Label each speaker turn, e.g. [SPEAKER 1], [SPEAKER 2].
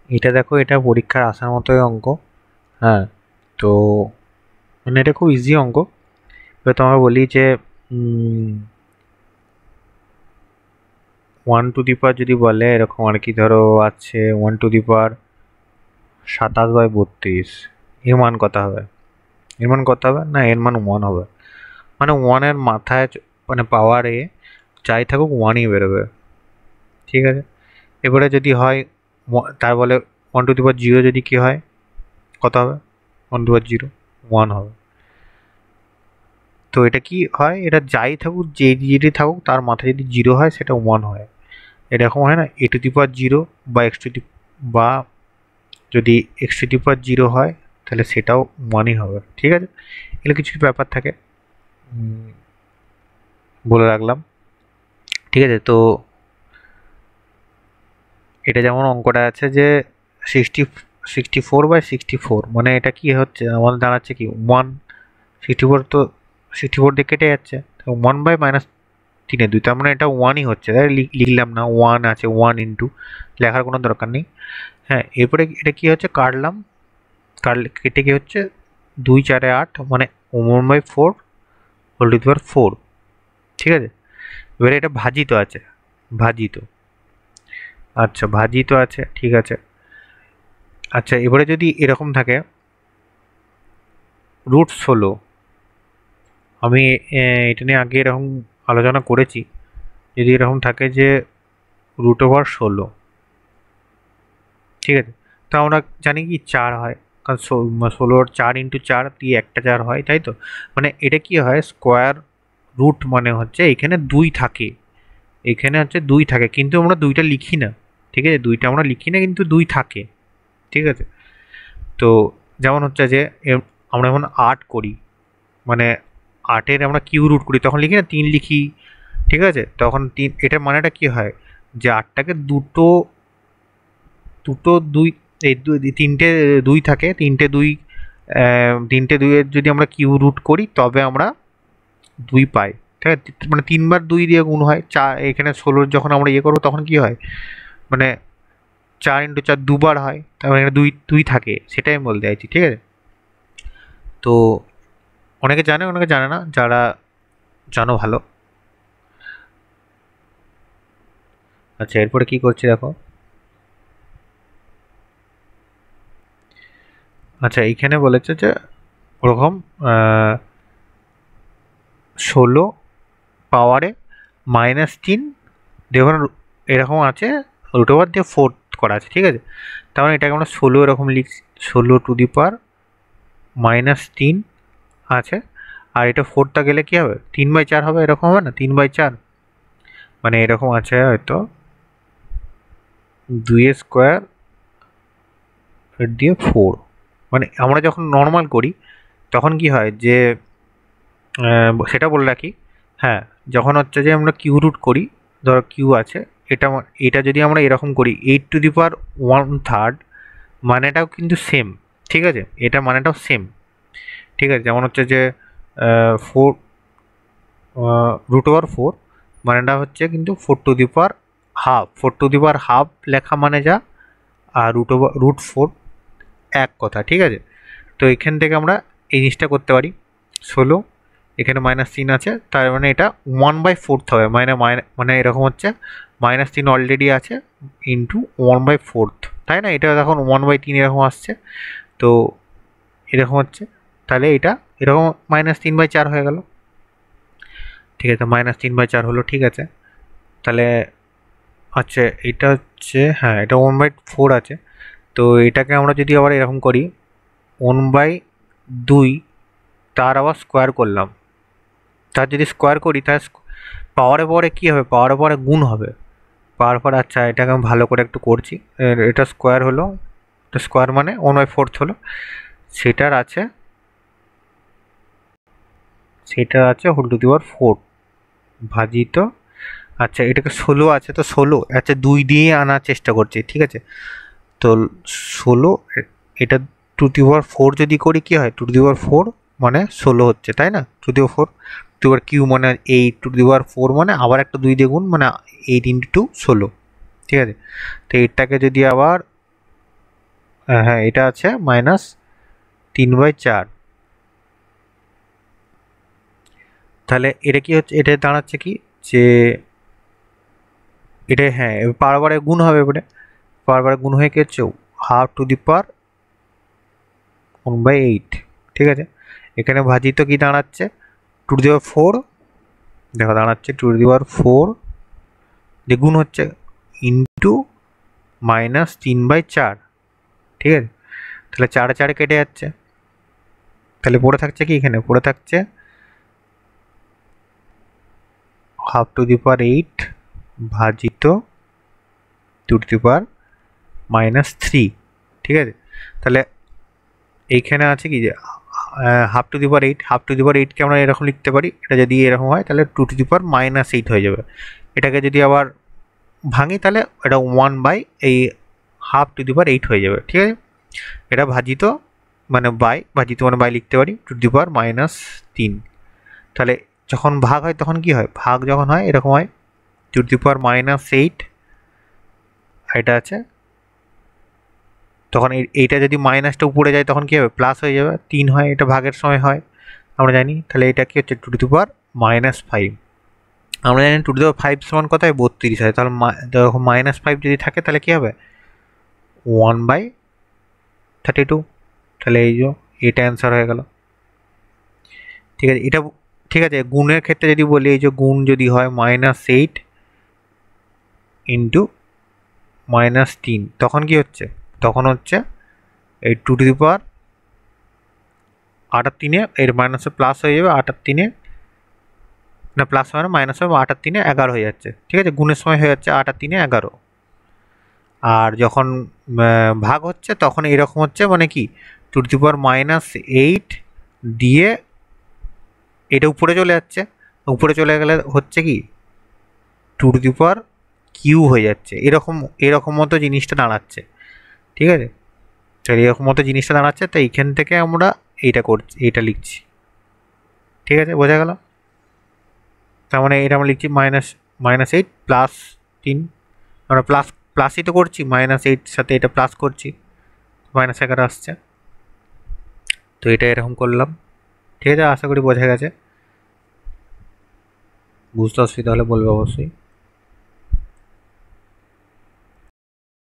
[SPEAKER 1] এটা দেখো, এটা পরীক্ষার আসার মতোই অঙ্ক। হ্যাঁ, তো মানে এটা খুব ইজি অঙ্ক। এবার তোমাকে বলি যে 1 টু দি পাওয়ার যদি বলে এরকম আর কি, ধরো আছে 1 টু দি পাওয়ার 27/32, এর মান কত হবে? এর মান কত হবে? না, এর মান 1 হবে। মানে 1-এর মাথায় মানে পাওয়ারে যাই থাকুক 1ই বেরোবে। ঠিক আছে, এবারে যদি হয় তার বলে 1 টু দি পাওয়ার 0 যদি কি হয়, কত হবে? 1 টু দি পাওয়ার 0 1 হবে। তো এটা কি হয়, এটা যাই থাকুক, যেটি থাকুক তার মাথায় যদি 0 হয় সেটা 1 হয়। এরকম হয় না, a টু দি পাওয়ার 0 বা বা যদি x টু দি পাওয়ার 0 হয় তাহলে সেটাও 1ই হবে। ঠিক আছে, এগুলো কিছু ব্যাপার থাকে, বলে রাখলাম। ঠিক আছে, তো এটা যেমন অঙ্কটা আছে যে 64/64, মানে এটা কি হচ্ছে আমাদের দাঁড়াচ্ছে কি 1। 64 তো 64 দিয়ে কেটে যাচ্ছে, 1/-3/2, তার মানে এটা 1ই হচ্ছে, তাই লিখলাম না 1 আছে, 1 ইন্টু লেখার কোনো দরকার নেই। হ্যাঁ, এরপরে এটা কি হচ্ছে, কাটলাম, কেটে কি হচ্ছে 2 4 8, মানে 1/4 হোল টু দি পাওয়ার 4। ঠিক আছে, এবারে এটা ভাজিত আছে, ভাজিত। আচ্ছা, ভাজিত আছে, ঠিক আছে। আচ্ছা, এবারে যদি এরকম থাকে √16, আমি এটা নিয়ে আগে এরকম আলোচনা করেছি। যদি এরকম থাকে যে √16, ঠিক আছে, তো আমরা জানি কি 4 হয়, কারণ 16 4 × 4 দিয়ে একটা 4 হয়, তাই তো। মানে এটা কি হয়, স্কোয়ার রুট মানে হচ্ছে এখানে 2 থাকে, এখানে হচ্ছে 2 থাকে, কিন্তু আমরা 2টা লিখি না। ঠিক আছে, 2টা আমরা লিখি না, কিন্তু 2 থাকে। ঠিক আছে, তো যেমন হচ্ছে যে আমরা যখন 8 করি, মানে 8-এর আমরা কিউ রুট করি তখন লিখি না, 3 লিখি। ঠিক আছে, তখন 3, এটার মানেটা কি হয় যে 8টাকে দুটো দুটো দুই, এই তিনটে 2 থাকে, তিনটে 2-এর যদি আমরা কিউ রুট করি তবে আমরা 2 পাই। ঠিক আছে, মানে 3 বার 2 দিয়ে গুণ হয়। এখানে 16 যখন আমরা ইয়ে করবো তখন কি হয়, মানে 4 × 4 2 বার হয়, তার মানে এখানে 2 2 থাকে, সেটাই আমি বলতে চাইছি। ঠিক আছে, তো অনেকে জানে অনেকে জানে না, যারা জানো ভালো। আচ্ছা, এরপরে কি করছি দেখো। আচ্ছা, এইখানে বলেছে যে ওরকম 16 পাওয়ারে -3, দেখুন এরকম আছে, √4 দিয়ে 4 করা আছে। ঠিক আছে, তার মানে এটাকে আমরা 16 এরকম লিখছি, 16 টু দি পাওয়ার -3 আছে। আর এটা 4টা গেলে কি হবে, 3/4 হবে, এরকম হবে না, 3/4, মানে এরকম আছে হয়তো 2 স্কোয়ার দিয়ে 4। মানে আমরা যখন নর্মাল করি তখন কি হয় যে সেটা বলে রাখি। হ্যাঁ, যখন হচ্ছে যে আমরা কিউ রুট করি, ধরো কিউ আছে, এটা এটা যদি আমরা এরকম করি 8⁻1/3, মানেটাও কিন্তু সেম। ঠিক আছে, এটা মানেটাও সেম। ঠিক আছে, যেমন হচ্ছে যে 4 √4 মানেটা হচ্ছে কিন্তু 4 to the power half, 4 to the power half লেখা মানে যা, আর √4 এক কথা। ঠিক আছে, তো এখান থেকে আমরা এই জিনিসটা করতে পারি। 16, এখানে -3 আছে, তার মানে এটা 1/4 হবে, মানে মানে এরকম হচ্ছে -3 অলরেডি আছে ইন্টু 1/4, তাই না? এটা এখন 1/3 এরকম আসছে, তো এরকম হচ্ছে, তাহলে এটা এরকম -3/4 হয়ে গেল। ঠিক আছে, -3/4 হলো। ঠিক আছে, তাহলে আচ্ছা, এটা হচ্ছে, হ্যাঁ এটা 1/4 আছে, তো এটাকে আমরা যদি আবার এরকম করি 1/2, তার আবার স্কোয়ার করলাম, তার যদি স্কোয়ার করি তার পাওয়ারে পাওয়ারে কী হবে, পাওয়ারে পাওয়ারে গুণ হবে, পাওয়ার পর। আচ্ছা, এটাকে আমি ভালো করে একটু করছি, এটা স্কোয়ার হলো, এটা স্কোয়ার মানে 1/4 হলো, সেটার আছে হোল টু দি পাওয়ার 4 ভাজিত। আচ্ছা, এটাকে 16 আছে, তো 16, আচ্ছা 2 দিয়ে আনার চেষ্টা করছি। ঠিক আছে, তো 16, এটা টু দি পাওয়ার 4 যদি করি কি হয়, টু দি পাওয়ার 4 মানে 16 হচ্ছে, তাই না? To the power 4 to the power Q মানে 8, টু দি পাওয়ার 4 মানে আবার একটা 2 দিয়ে গুণ, মানে 8 × 2 16। ঠিক আছে, তো এটাকে যদি আবার হ্যাঁ এটা আছে -3/4। তাহলে এটা কি হচ্ছে, এটা দাঁড়াচ্ছে কি যে এটা, হ্যাঁ বারবারে গুণ হবে, এবারে বারবারে গুণ হয়ে কি হচ্ছে 1/2 ঠিক আছে। এখানে ভাজিত কি দাঁড়াচ্ছে 2^4, দেখো দাঁড়াচ্ছে 2^4 দিয়ে গুণ হচ্ছে ইন্টু -3/4, ঠিক আছে। তাহলে 4 4 কেটে যাচ্ছে, তাহলে পড়ে থাকছে কি, এখানে পড়ে থাকছে 1/2 ভাজিত 2^-3, ঠিক আছে। তাহলে এইখানে আছে কি যে 1/2, 1/2 কে আমরা এরকম লিখতে পারি, এটা যদি এরকম হয় তাহলে 2^-8 হয়ে যাবে। এটাকে যদি আবার ভাঙি তাহলে এটা 1/2 হয়ে যাবে, ঠিক আছে। এটা ভাজিত মানে বাই লিখতে পারি 2^-3। তাহলে যখন ভাগ হয় তখন কি হয়, ভাগ যখন হয় এরকম হয় 2^-8, এটা আছে, তখন এইটা যদি মাইনাসটা উপরে যায় তখন কি হবে, প্লাস হয়ে যাবে, 3 হয়, এটা ভাগের সময় হয় আমরা জানি। তাহলে এটা কি হচ্ছে 2^-5। আমরা জানি 2^5 সমান কত হয়, 32 হয়। তাহলে দেখো -5 যদি থাকে তাহলে কি হবে 1/32। তাহলে এই যে এটা অ্যান্সার হয়ে গেল, ঠিক আছে। এটা ঠিক আছে, গুণের ক্ষেত্রে যদি বলি, এই যে গুণ যদি হয় -8 ইন্টু -3, তখন কি হচ্ছে, তখন হচ্ছে এই 2^8 এর মাইনাসে প্লাস হয়ে যাবে, 8 না প্লাস মানে মাইনাস হবে, 8 11 হয়ে যাচ্ছে, ঠিক আছে। গুণের সময় হয়ে যাচ্ছে 8 11। আর যখন ভাগ হচ্ছে তখন এরকম হচ্ছে, মানে কি 2^-8 দিয়ে এটা উপরে চলে যাচ্ছে, উপরে চলে গেলে হচ্ছে কি 2^3 হয়ে যাচ্ছে, এরকম এরকম মতো জিনিসটা দাঁড়াচ্ছে, ঠিক আছে। তাহলে এরকম মতো জিনিসটা দাঁড়াচ্ছে, তো এইখান থেকে আমরা এইটা করছি, এইটা লিখছি, ঠিক আছে, বোঝা গেল। তার মানে এটা আমরা লিখছি -8 + 3, আমরা প্লাসই তো করছি, -8 সাথে এটা প্লাস করছি, -11 আসছে। তো এটা এরকম করলাম, ঠিক আছে। আশা করি বোঝা গেছে, বুঝতে অসুবিধা হলে বলবে অবশ্যই।